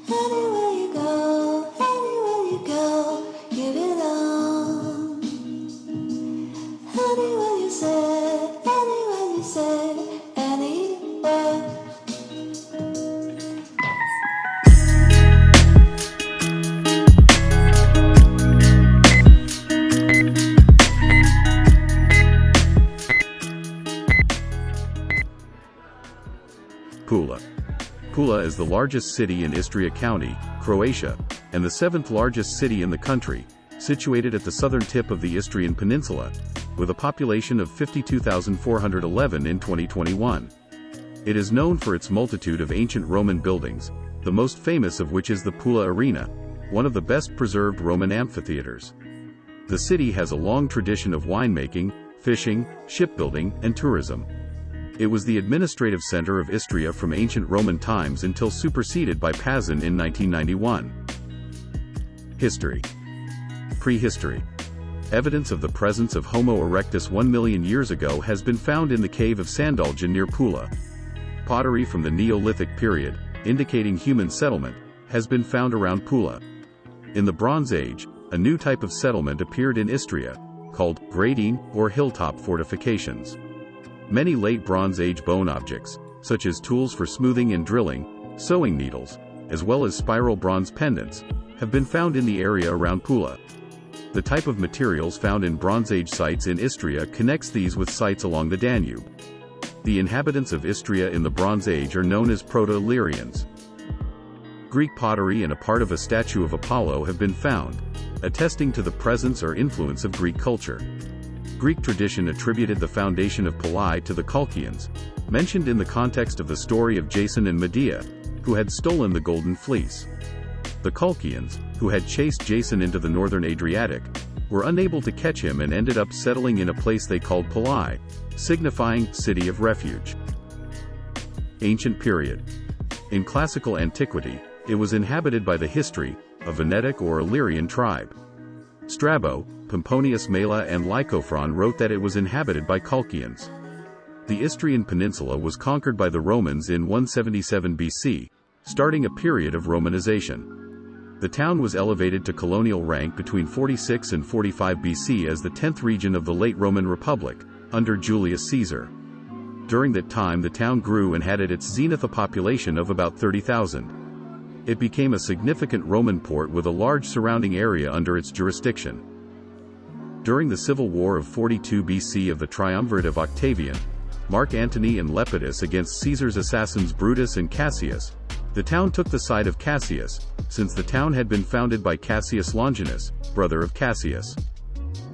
Anywhere you go, give it on. Anywhere you say, anywhere. Pula. Pula is the largest city in Istria County, Croatia, and the seventh largest city in the country, situated at the southern tip of the Istrian Peninsula, with a population of 52,411 in 2021. It is known for its multitude of ancient Roman buildings, the most famous of which is the Pula Arena, one of the best preserved Roman amphitheaters. The city has a long tradition of winemaking, fishing, shipbuilding, and tourism. It was the administrative center of Istria from ancient Roman times until superseded by Pazin in 1991. History. Prehistory. Evidence of the presence of Homo erectus 1 million years ago has been found in the cave of Sandalja near Pula. Pottery from the Neolithic period, indicating human settlement, has been found around Pula. In the Bronze Age, a new type of settlement appeared in Istria, called gradine or hilltop fortifications. Many late Bronze Age bone objects, such as tools for smoothing and drilling, sewing needles, as well as spiral bronze pendants, have been found in the area around Pula. The type of materials found in Bronze Age sites in Istria connects these with sites along the Danube. The inhabitants of Istria in the Bronze Age are known as Proto-Illyrians. Greek pottery and a part of a statue of Apollo have been found, attesting to the presence or influence of Greek culture. Greek tradition attributed the foundation of Pula to the Colchians, mentioned in the context of the story of Jason and Medea, who had stolen the Golden Fleece. The Colchians, who had chased Jason into the northern Adriatic, were unable to catch him and ended up settling in a place they called Pula, signifying city of refuge. Ancient period. In classical antiquity, it was inhabited by the history, a Venetic or Illyrian tribe. Strabo, Pomponius Mela and Lycophron wrote that it was inhabited by Colchians. The Istrian peninsula was conquered by the Romans in 177 BC, starting a period of Romanization. The town was elevated to colonial rank between 46 and 45 BC as the 10th region of the late Roman Republic, under Julius Caesar. During that time the town grew and had at its zenith a population of about 30,000. It became a significant Roman port with a large surrounding area under its jurisdiction. During the civil war of 42 BC of the triumvirate of Octavian, Mark Antony and Lepidus against Caesar's assassins Brutus and Cassius, the town took the side of Cassius, since the town had been founded by Cassius Longinus, brother of Cassius.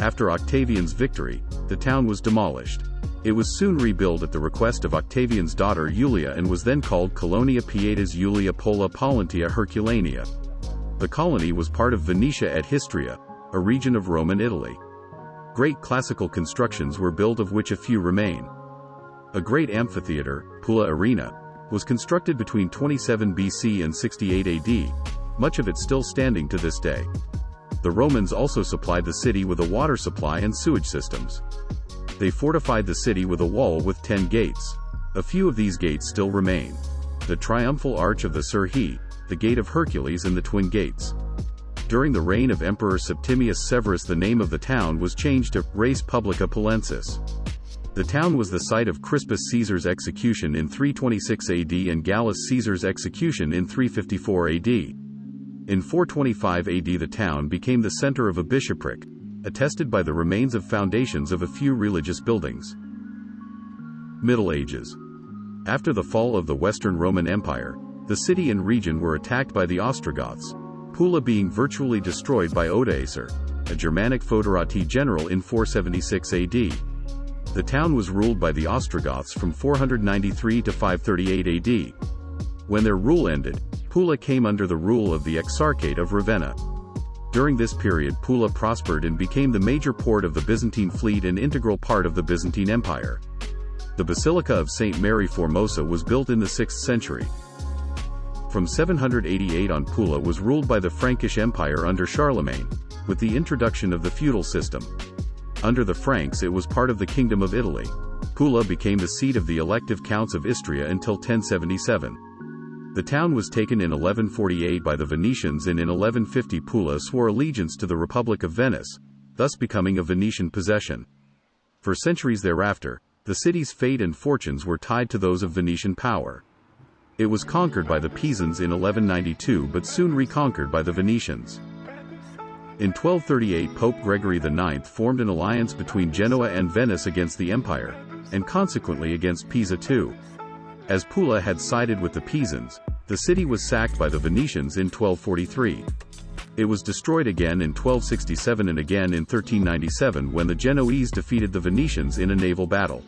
After Octavian's victory, the town was demolished. It was soon rebuilt at the request of Octavian's daughter Julia and was then called Colonia Pietas Julia Pola Pollentia Herculania. The colony was part of Venetia et Histria, a region of Roman Italy. Great classical constructions were built of which a few remain. A great amphitheater, Pula Arena, was constructed between 27 BC and 68 AD, much of it still standing to this day. The Romans also supplied the city with a water supply and sewage systems. They fortified the city with a wall with 10 gates. A few of these gates still remain. The triumphal arch of the Serhi, the Gate of Hercules and the Twin Gates. During the reign of Emperor Septimius Severus the name of the town was changed to Res Publica Pulensis. The town was the site of Crispus Caesar's execution in 326 AD and Gallus Caesar's execution in 354 AD. In 425 AD the town became the center of a bishopric, attested by the remains of foundations of a few religious buildings. Middle Ages. After the fall of the Western Roman Empire, the city and region were attacked by the Ostrogoths, Pula being virtually destroyed by Odoacer, a Germanic foederati general in 476 AD. The town was ruled by the Ostrogoths from 493 to 538 AD. When their rule ended, Pula came under the rule of the Exarchate of Ravenna. During this period Pula prospered and became the major port of the Byzantine fleet and integral part of the Byzantine Empire. The Basilica of St. Mary Formosa was built in the 6th century. From 788 on Pula was ruled by the Frankish Empire under Charlemagne, with the introduction of the feudal system. Under the Franks it was part of the Kingdom of Italy. Pula became the seat of the elective counts of Istria until 1077. The town was taken in 1148 by the Venetians, and in 1150 Pula swore allegiance to the Republic of Venice, thus becoming a Venetian possession. For centuries thereafter, the city's fate and fortunes were tied to those of Venetian power. It was conquered by the Pisans in 1192 but soon reconquered by the Venetians. In 1238 Pope Gregory IX formed an alliance between Genoa and Venice against the empire, and consequently against Pisa too. As Pula had sided with the Pisans, the city was sacked by the Venetians in 1243. It was destroyed again in 1267 and again in 1397 when the Genoese defeated the Venetians in a naval battle.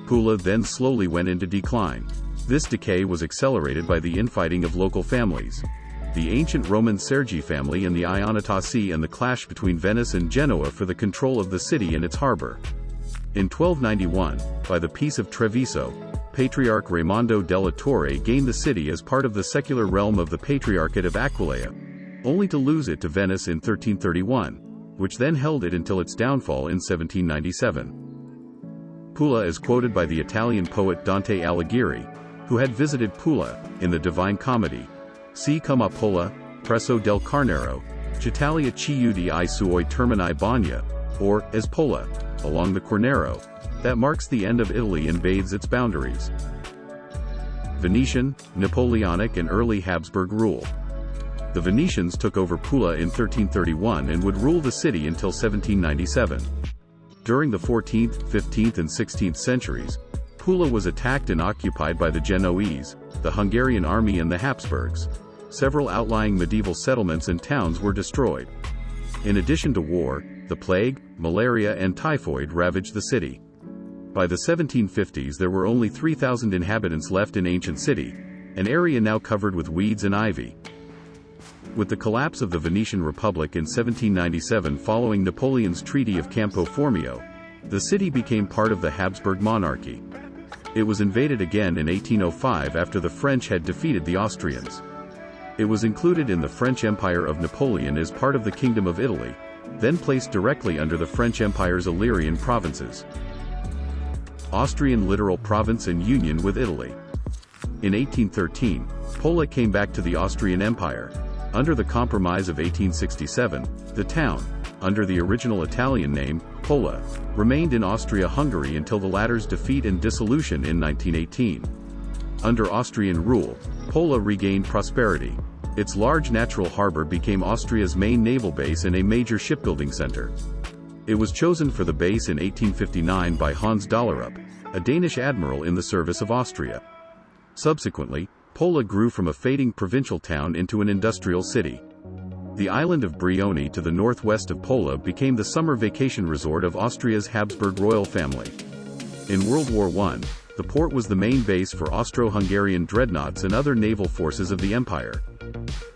Pula then slowly went into decline. This decay was accelerated by the infighting of local families, the ancient Roman Sergi family and the Ionatesi, and the clash between Venice and Genoa for the control of the city and its harbor. In 1291, by the Peace of Treviso, Patriarch Raimondo della Torre gained the city as part of the secular realm of the Patriarchate of Aquileia, only to lose it to Venice in 1331, which then held it until its downfall in 1797. Pula is quoted by the Italian poet Dante Alighieri, who had visited Pula, in the Divine Comedy. Si come a Pula, presso del Carnero, Ch'Italia chiudi I suoi termini bagna, or, as Pula, along the Cornero, that marks the end of Italy and bathes its boundaries. Venetian, Napoleonic and early Habsburg rule. The Venetians took over Pula in 1331 and would rule the city until 1797. During the 14th, 15th and 16th centuries, Pula was attacked and occupied by the Genoese, the Hungarian army and the Habsburgs. Several outlying medieval settlements and towns were destroyed. In addition to war, the plague, malaria and typhoid ravaged the city. By the 1750s there were only 3,000 inhabitants left in ancient city, an area now covered with weeds and ivy. With the collapse of the Venetian Republic in 1797 following Napoleon's Treaty of Campo Formio, the city became part of the Habsburg monarchy. It was invaded again in 1805 after the French had defeated the Austrians. It was included in the French Empire of Napoleon as part of the Kingdom of Italy, then placed directly under the French Empire's Illyrian provinces. Austrian littoral province and union with Italy. In 1813, Pula came back to the Austrian Empire. Under the Compromise of 1867, the town, under the original Italian name, Pula, remained in Austria-Hungary until the latter's defeat and dissolution in 1918. Under Austrian rule, Pula regained prosperity. Its large natural harbor became Austria's main naval base and a major shipbuilding center. It was chosen for the base in 1859 by Hans Dollerup, a Danish admiral in the service of Austria. Subsequently, Pula grew from a fading provincial town into an industrial city. The island of Brioni to the northwest of Pula became the summer vacation resort of Austria's Habsburg royal family. In World War I, the port was the main base for Austro-Hungarian dreadnoughts and other naval forces of the empire.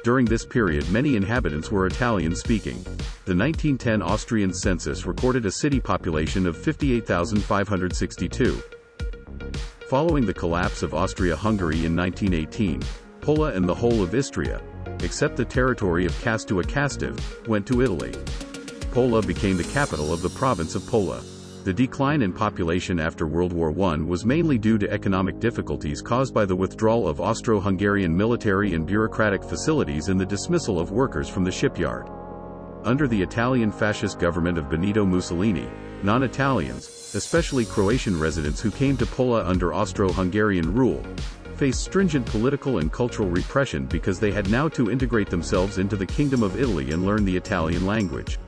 During this period many inhabitants were Italian-speaking. The 1910 Austrian census recorded a city population of 58,562. Following the collapse of Austria-Hungary in 1918, Pula and the whole of Istria, except the territory of Castua-Castiv, went to Italy. Pula became the capital of the province of Pula. The decline in population after World War I was mainly due to economic difficulties caused by the withdrawal of Austro-Hungarian military and bureaucratic facilities and the dismissal of workers from the shipyard. Under the Italian fascist government of Benito Mussolini, non-Italians, especially Croatian residents who came to Pula under Austro-Hungarian rule, faced stringent political and cultural repression because they had now to integrate themselves into the Kingdom of Italy and learn the Italian language.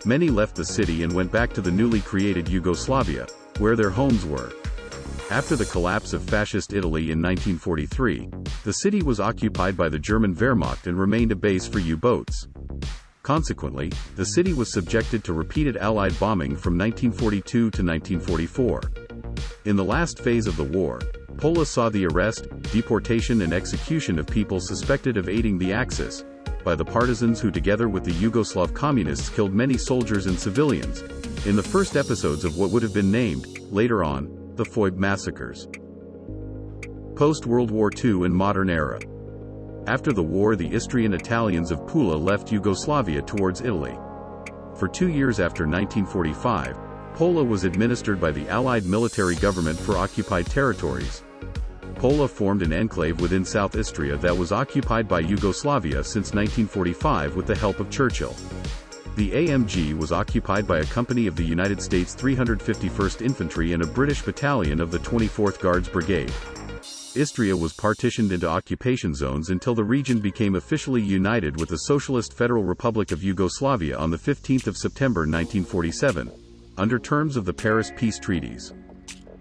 Many left the city and went back to the newly created Yugoslavia, where their homes were. After the collapse of Fascist Italy in 1943, the city was occupied by the German Wehrmacht and remained a base for U-boats. Consequently, the city was subjected to repeated Allied bombing from 1942 to 1944. In the last phase of the war, Pula saw the arrest, deportation and execution of people suspected of aiding the Axis, by the partisans who together with the Yugoslav communists killed many soldiers and civilians, in the first episodes of what would have been named, later on, the Foibe massacres. Post-World War II and modern era. After the war the Istrian Italians of Pula left Yugoslavia towards Italy. For 2 years after 1945, Pula was administered by the Allied military government for occupied territories. Pula formed an enclave within South Istria that was occupied by Yugoslavia since 1945 with the help of Churchill. The AMG was occupied by a company of the United States 351st Infantry and a British battalion of the 24th Guards Brigade. Istria was partitioned into occupation zones until the region became officially united with the Socialist Federal Republic of Yugoslavia on 15 September 1947, under terms of the Paris Peace Treaties.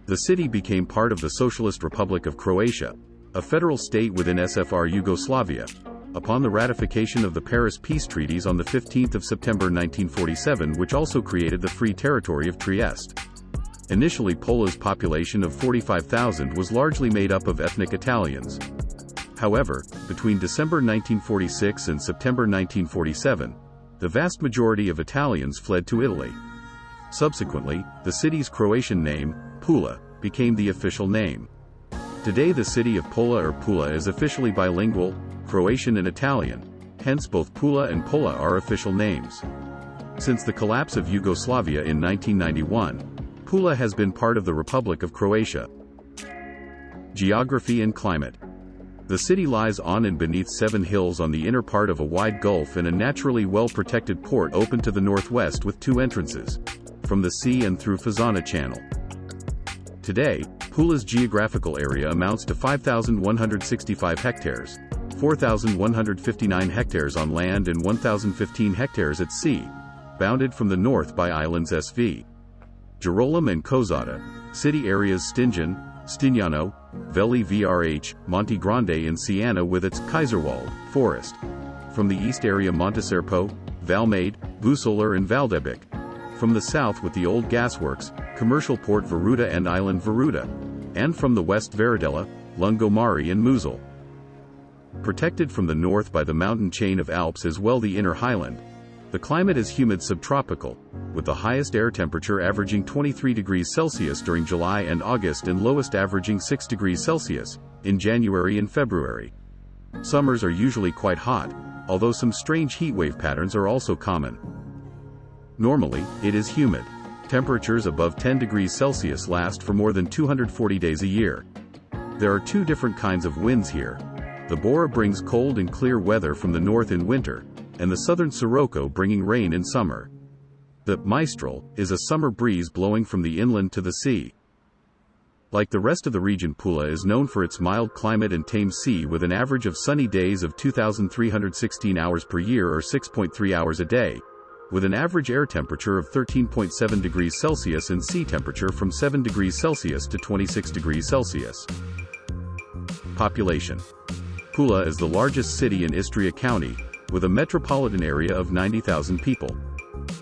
The city became part of the Socialist Republic of Croatia, a federal state within SFR Yugoslavia, upon the ratification of the Paris Peace Treaties on 15 September 1947, which also created the Free Territory of Trieste. Initially, Pula's population of 45,000 was largely made up of ethnic Italians. However, between December 1946 and September 1947, the vast majority of Italians fled to Italy. Subsequently, the city's Croatian name, Pula, became the official name. Today the city of Pula is officially bilingual, Croatian and Italian, hence both Pula and Pula are official names. Since the collapse of Yugoslavia in 1991, Pula has been part of the Republic of Croatia. Geography and climate. The city lies on and beneath 7 hills on the inner part of a wide gulf and a naturally well-protected port open to the northwest with 2 entrances, from the sea and through Fazana Channel. Today, Pula's geographical area amounts to 5,165 hectares, 4,159 hectares on land and 1,015 hectares at sea, bounded from the north by islands SV. Girolamo and Kozada, city areas Stingen, Stignano, Veli Vrh, Monte Grande and Siena with its Kaiserwald forest. From the east area Monteserpo, Valmade, Vusolar and Valdebek. From the south with the old gasworks, commercial port Veruda and island Veruda. And from the west Veridella, Lungomari and Muzel. Protected from the north by the mountain chain of Alps as well the inner highland. The climate is humid subtropical, with the highest air temperature averaging 23 degrees Celsius during July and August and lowest averaging 6 degrees Celsius in January and February. Summers are usually quite hot, although some strange heatwave patterns are also common. Normally, it is humid. Temperatures above 10 degrees Celsius last for more than 240 days a year. There are 2 different kinds of winds here. The Bora brings cold and clear weather from the north in winter, and the southern Sirocco bringing rain in summer. The Mistral is a summer breeze blowing from the inland to the sea. Like the rest of the region, Pula is known for its mild climate and tame sea with an average of sunny days of 2,316 hours per year or 6.3 hours a day, with an average air temperature of 13.7 degrees Celsius and sea temperature from 7 degrees Celsius to 26 degrees Celsius. Population. Pula is the largest city in Istria County, with a metropolitan area of 90,000 people.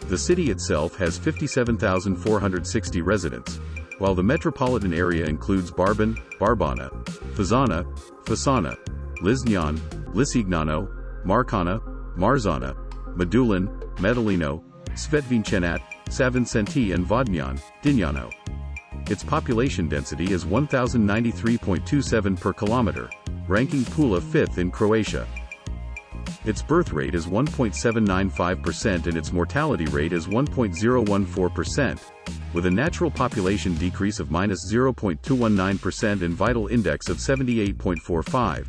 The city itself has 57,460 residents, while the metropolitan area includes Barban, Barbana, Fazana, Fasana, Liznian, Lisignano, Marcana, Marzana, Medulin, Medellino, Svetvincenat, Savincenti and Vodnjan, Dignano. Its population density is 1,093.27 per kilometer, ranking Pula 5th in Croatia. Its birth rate is 1.795% and its mortality rate is 1.014%, with a natural population decrease of -0.219% and vital index of 78.45.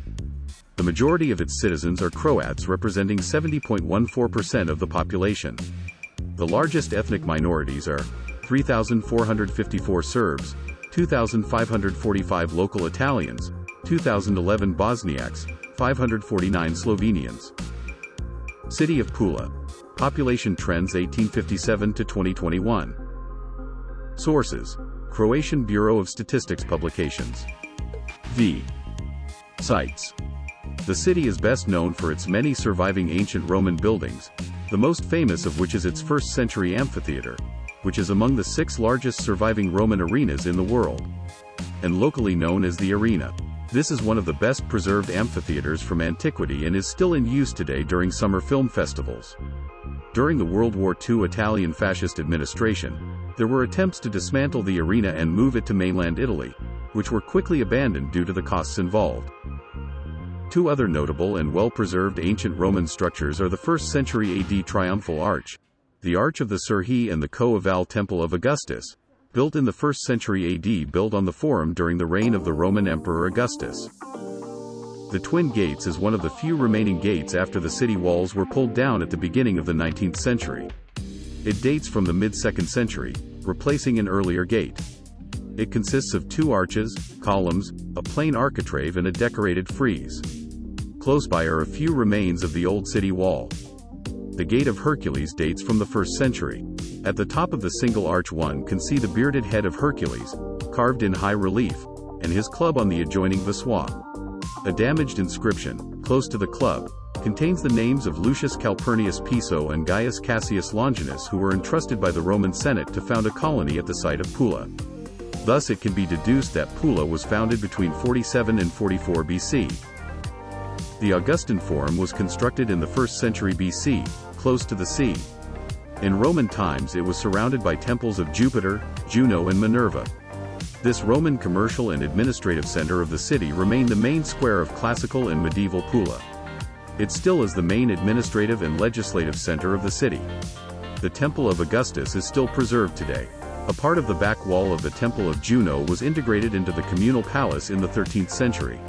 The majority of its citizens are Croats, representing 70.14% of the population. The largest ethnic minorities are 3,454 Serbs, 2,545 local Italians, 2,011 Bosniaks, 549 Slovenians. City of Pula. Population trends 1857 to 2021. Sources: Croatian Bureau of Statistics publications. Sites. The city is best known for its many surviving ancient Roman buildings, the most famous of which is its 1st century amphitheater, which is among the 6 largest surviving Roman arenas in the world, and locally known as the Arena. This is one of the best preserved amphitheaters from antiquity and is still in use today during summer film festivals. During the World War II Italian fascist administration, there were attempts to dismantle the arena and move it to mainland Italy, which were quickly abandoned due to the costs involved. 2 other notable and well-preserved ancient Roman structures are the 1st century AD Triumphal Arch, the Arch of the Serhi and the Coeval Temple of Augustus, built in the 1st century AD, built on the Forum during the reign of the Roman Emperor Augustus. The Twin Gates is one of the few remaining gates after the city walls were pulled down at the beginning of the 19th century. It dates from the mid-2nd century, replacing an earlier gate. It consists of 2 arches, columns, a plain architrave and a decorated frieze. Close by are a few remains of the old city wall. The Gate of Hercules dates from the 1st century. At the top of the single arch one can see the bearded head of Hercules, carved in high relief, and his club on the adjoining voussoir. A damaged inscription, close to the club, contains the names of Lucius Calpurnius Piso and Gaius Cassius Longinus, who were entrusted by the Roman Senate to found a colony at the site of Pula. Thus it can be deduced that Pula was founded between 47 and 44 BC. The Augustan Forum was constructed in the 1st century BC, close to the sea. In Roman times it was surrounded by temples of Jupiter, Juno and Minerva. This Roman commercial and administrative center of the city remained the main square of classical and medieval Pula. It still is the main administrative and legislative center of the city. The Temple of Augustus is still preserved today. A part of the back wall of the Temple of Juno was integrated into the communal palace in the 13th century.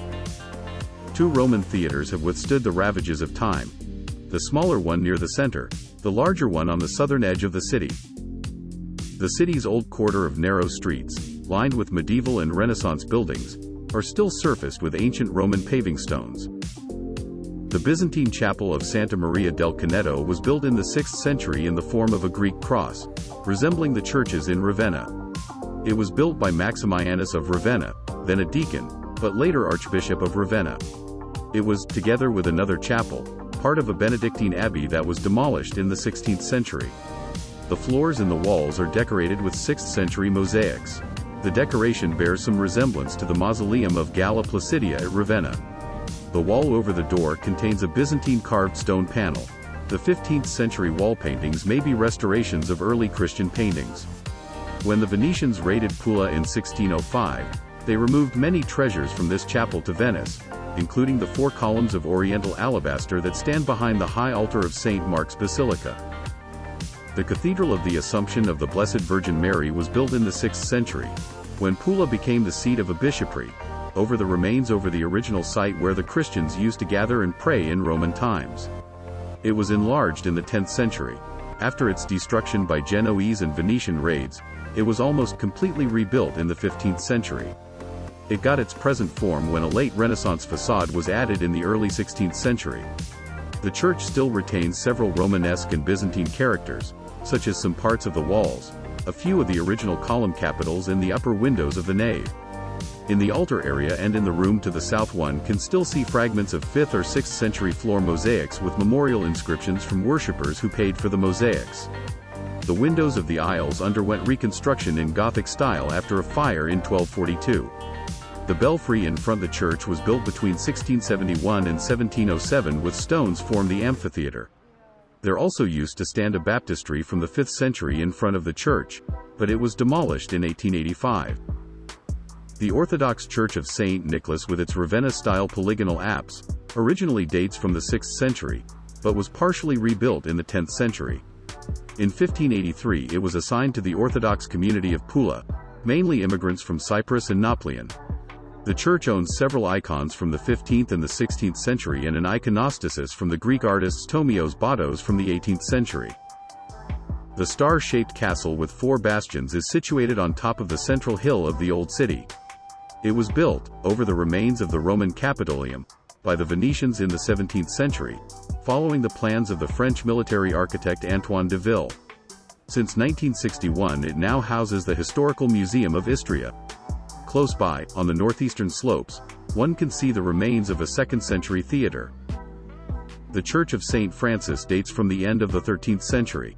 2 Roman theaters have withstood the ravages of time. The smaller one near the center, the larger one on the southern edge of the city. The city's old quarter of narrow streets, lined with medieval and Renaissance buildings, are still surfaced with ancient Roman paving stones. The Byzantine chapel of Santa Maria del Canneto was built in the 6th century in the form of a Greek cross, resembling the churches in Ravenna. It was built by Maximianus of Ravenna, then a deacon, but later Archbishop of Ravenna. It was, together with another chapel, part of a Benedictine abbey that was demolished in the 16th century. The floors and the walls are decorated with 6th century mosaics. The decoration bears some resemblance to the mausoleum of Galla Placidia at Ravenna. The wall over the door contains a Byzantine carved stone panel. The 15th century wall paintings may be restorations of early Christian paintings. When the Venetians raided Pula in 1605, they removed many treasures from this chapel to Venice, including the 4 columns of Oriental alabaster that stand behind the high altar of St. Mark's Basilica. The Cathedral of the Assumption of the Blessed Virgin Mary was built in the 6th century, when Pula became the seat of a bishopry, over the remains over the original site where the Christians used to gather and pray in Roman times. It was enlarged in the 10th century. After its destruction by Genoese and Venetian raids, it was almost completely rebuilt in the 15th century. It got its present form when a late Renaissance facade was added in the early 16th century. The church still retains several Romanesque and Byzantine characters, such as some parts of the walls, a few of the original column capitals and the upper windows of the nave. In the altar area and in the room to the south one can still see fragments of 5th or 6th century floor mosaics with memorial inscriptions from worshippers who paid for the mosaics. The windows of the aisles underwent reconstruction in Gothic style after a fire in 1242. The belfry in front of the church was built between 1671 and 1707 with stones formed the amphitheater. There also used to stand a baptistry from the 5th century in front of the church, but it was demolished in 1885. The Orthodox Church of St. Nicholas with its Ravenna-style polygonal apse, originally dates from the 6th century, but was partially rebuilt in the 10th century. In 1583 it was assigned to the Orthodox community of Pula, mainly immigrants from Cyprus and Nauplion. The church owns several icons from the 15th and the 16th century and an iconostasis from the Greek artists Tomios Batos from the 18th century. The star-shaped castle with 4 bastions is situated on top of the central hill of the old city. It was built, over the remains of the Roman Capitolium, by the Venetians in the 17th century, following the plans of the French military architect Antoine de Ville. Since 1961 it now houses the Historical Museum of Istria. Close by, on the northeastern slopes, one can see the remains of a 2nd century theater. The Church of St. Francis dates from the end of the 13th century.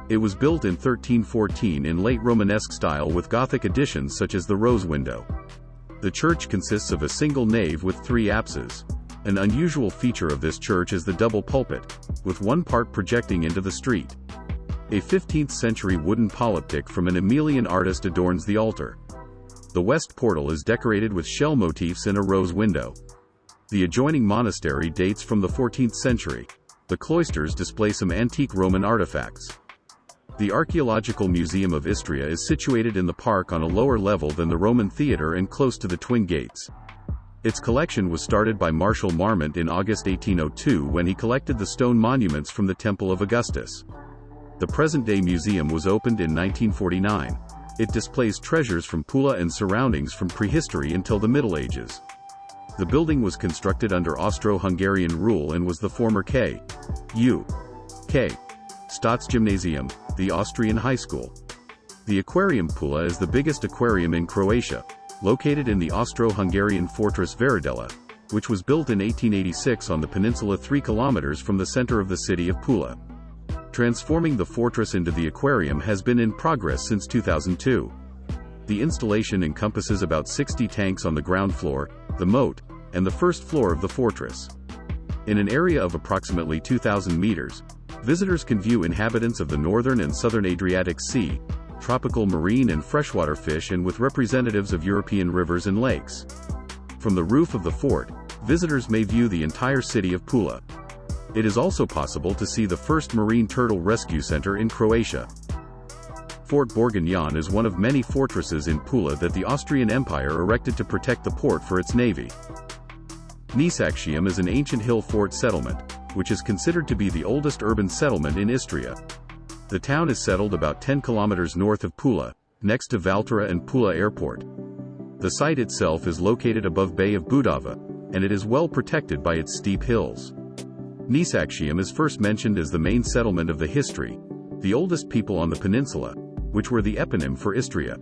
It was built in 1314 in late Romanesque style with Gothic additions such as the rose window. The church consists of a single nave with 3 apses. An unusual feature of this church is the double pulpit, with one part projecting into the street. A 15th century wooden polyptych from an Emilian artist adorns the altar. The west portal is decorated with shell motifs in a rose window. The adjoining monastery dates from the 14th century. The cloisters display some antique Roman artifacts. The Archaeological Museum of Istria is situated in the park on a lower level than the Roman Theatre and close to the Twin Gates. Its collection was started by Marshal Marmont in August 1802 when he collected the stone monuments from the Temple of Augustus. The present-day museum was opened in 1949. It displays treasures from Pula and surroundings from prehistory until the Middle Ages. The building was constructed under Austro-Hungarian rule and was the former K.U.K. Staatsgymnasium, the Austrian high school. The Aquarium Pula is the biggest aquarium in Croatia, located in the Austro-Hungarian fortress Veradella, which was built in 1886 on the peninsula 3 kilometers from the center of the city of Pula. Transforming the fortress into the aquarium has been in progress since 2002. The installation encompasses about 60 tanks on the ground floor, the moat, and the first floor of the fortress. In an area of approximately 2,000 meters, visitors can view inhabitants of the northern and southern Adriatic Sea, tropical marine and freshwater fish, and with representatives of European rivers and lakes. From the roof of the fort, visitors may view the entire city of Pula. It is also possible to see the first marine turtle rescue center in Croatia. Fort Borgonjan is one of many fortresses in Pula that the Austrian Empire erected to protect the port for its navy. Nisakcium is an ancient hill fort settlement, which is considered to be the oldest urban settlement in Istria. The town is settled about 10 kilometers north of Pula, next to Valtera and Pula Airport. The site itself is located above Bay of Budava, and it is well protected by its steep hills. Nisakcium is first mentioned as the main settlement of the history, the oldest people on the peninsula, which were the eponym for Istria.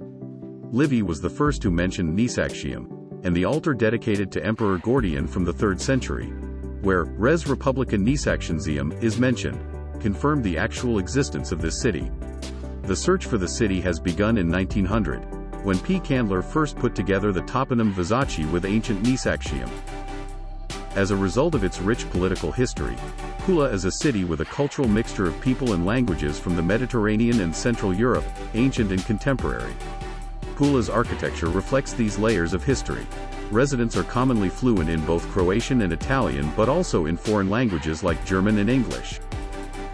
Livy was the first who mentioned Nisakcium, and the altar dedicated to Emperor Gordian from the 3rd century, where Res Republica Nisakciensium is mentioned, confirmed the actual existence of this city. The search for the city has begun in 1900, when P. Candler first put together the toponym Visaci with ancient Nisakcium. As a result of its rich political history, Pula is a city with a cultural mixture of people and languages from the Mediterranean and Central Europe, ancient and contemporary. Pula's architecture reflects these layers of history. Residents are commonly fluent in both Croatian and Italian, but also in foreign languages like German and English.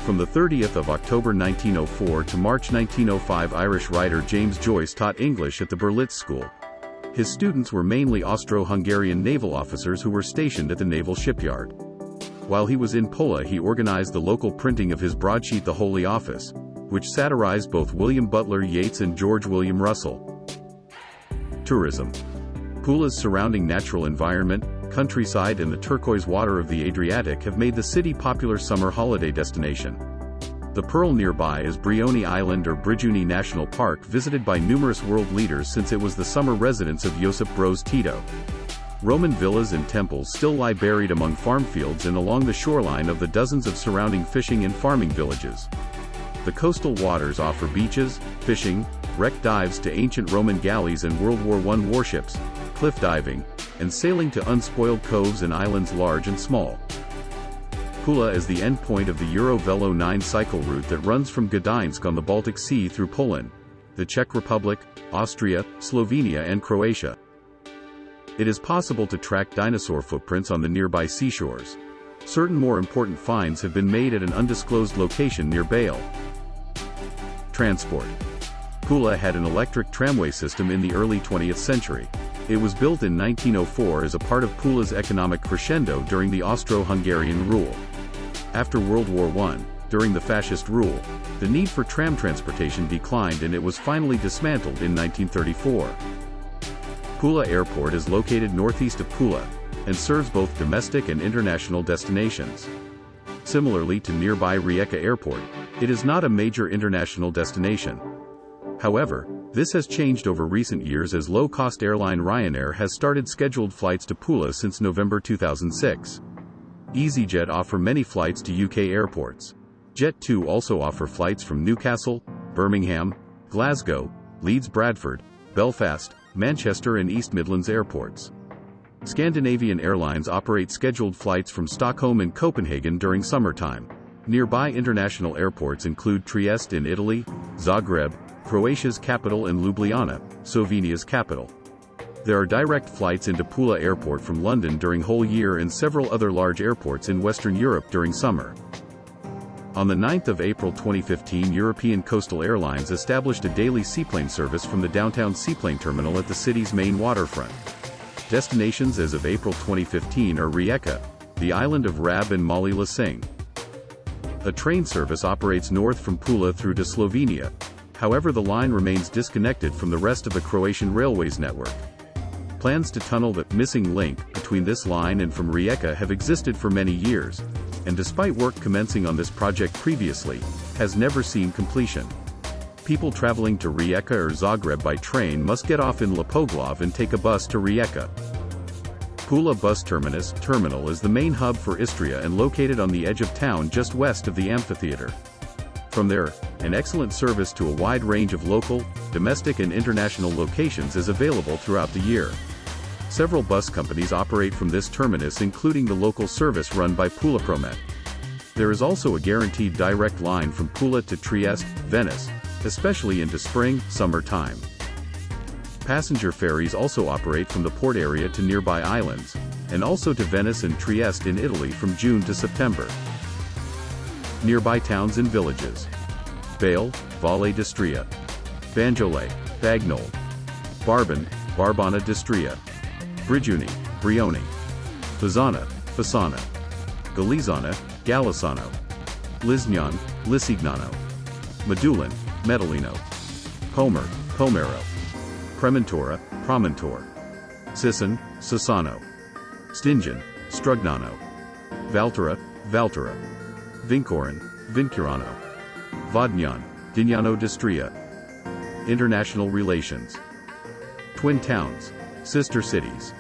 From the 30th of October 1904 to March 1905, Irish writer James Joyce taught English at the Berlitz School. His students were mainly Austro-Hungarian naval officers who were stationed at the naval shipyard. While he was in Pula, he organized the local printing of his broadsheet The Holy Office, which satirized both William Butler Yeats and George William Russell. Tourism. Pula's surrounding natural environment, countryside, and the turquoise water of the Adriatic have made the city a popular summer holiday destination. The pearl nearby is Brioni Island or Brijuni National Park, visited by numerous world leaders since it was the summer residence of Josip Broz Tito. Roman villas and temples still lie buried among farm fields and along the shoreline of the dozens of surrounding fishing and farming villages. The coastal waters offer beaches, fishing, wreck dives to ancient Roman galleys and World War I warships, cliff diving, and sailing to unspoiled coves and islands large and small. Pula is the end point of the Eurovelo 9 cycle route that runs from Gdańsk on the Baltic Sea through Poland, the Czech Republic, Austria, Slovenia, and Croatia. It is possible to track dinosaur footprints on the nearby seashores. Certain more important finds have been made at an undisclosed location near Bale. Transport. Pula had an electric tramway system in the early 20th century. It was built in 1904 as a part of Pula's economic crescendo during the Austro-Hungarian rule. After World War I, during the fascist rule, the need for tram transportation declined and it was finally dismantled in 1934. Pula Airport is located northeast of Pula, and serves both domestic and international destinations. Similarly to nearby Rijeka Airport, it is not a major international destination. However, this has changed over recent years as low-cost airline Ryanair has started scheduled flights to Pula since November 2006. EasyJet offer many flights to UK airports. Jet2 also offer flights from Newcastle, Birmingham, Glasgow, Leeds Bradford, Belfast, Manchester and East Midlands airports. Scandinavian Airlines operate scheduled flights from Stockholm and Copenhagen during summertime. Nearby international airports include Trieste in Italy, Zagreb, Croatia's capital, and Ljubljana, Slovenia's capital. There are direct flights into Pula Airport from London during whole year and several other large airports in Western Europe during summer. On the 9th of April 2015, European Coastal Airlines established a daily seaplane service from the downtown seaplane terminal at the city's main waterfront. Destinations as of April 2015 are Rijeka, the island of Rab and Mali Lasing. A train service operates north from Pula through to Slovenia. However, the line remains disconnected from the rest of the Croatian railways network. Plans to tunnel the missing link between this line and from Rijeka have existed for many years, and despite work commencing on this project previously, has never seen completion. People traveling to Rijeka or Zagreb by train must get off in Lepoglave and take a bus to Rijeka. Pula Bus Terminal is the main hub for Istria and located on the edge of town just west of the amphitheater. From there, an excellent service to a wide range of local, domestic and international locations is available throughout the year. Several bus companies operate from this terminus, including the local service run by Pula Promet. There is also a guaranteed direct line from Pula to Trieste, Venice, especially into spring, summer time. Passenger ferries also operate from the port area to nearby islands, and also to Venice and Trieste in Italy from June to September. Nearby towns and villages: Bale, Valle d'Istria; Banjole, Bagnol; Barban, Barbana d'Istria; Brigioni, Brioni; Fasana, Fasana; Galizana, Galisano; Lisgnan, Lisignano; Medulin, Medellino; Pomer, Pomero; Prementora, Promentor; Sisson, Sissano; Stingen, Strugnano; Valtera, Valtera; Vincorin, Vincurano; Vodnjan, Dignano d'Istria. International relations. Twin towns, sister cities.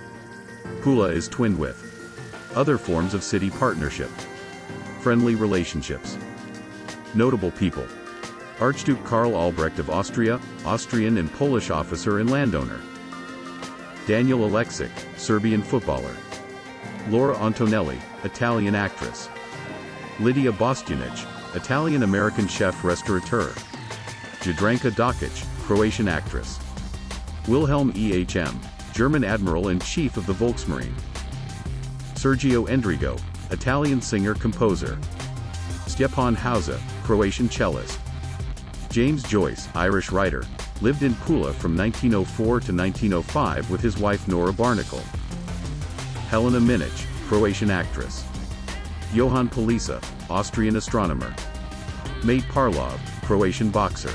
Pula is twinned with other forms of city partnership. Friendly relationships. Notable people: Archduke Karl Albrecht of Austria, Austrian and Polish officer and landowner. Daniel Aleksic, Serbian footballer. Laura Antonelli, Italian actress. Lydia Bostianic, Italian-American chef restaurateur. Jadranka Dokic, Croatian actress. Wilhelm Ehm, German admiral and chief of the Volksmarine. Sergio Endrigo, Italian singer-composer. Stjepan Hausa, Croatian cellist. James Joyce, Irish writer, lived in Pula from 1904 to 1905 with his wife Nora Barnacle. Helena Minic, Croatian actress. Johan Palisa, Austrian astronomer. Mate Parlov, Croatian boxer.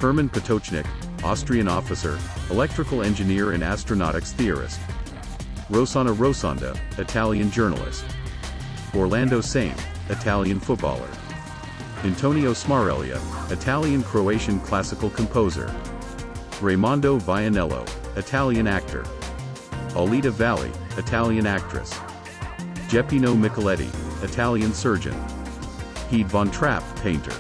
Herman Potočnik, Austrian officer, electrical engineer and astronautics theorist. Rossana Rossonda, Italian journalist. Orlando Same, Italian footballer. Antonio Smarelia, Italian-Croatian classical composer. Raimondo Vianello, Italian actor. Alida Valli, Italian actress. Geppino Micheletti, Italian surgeon. Heed von Trapp, painter.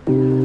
you.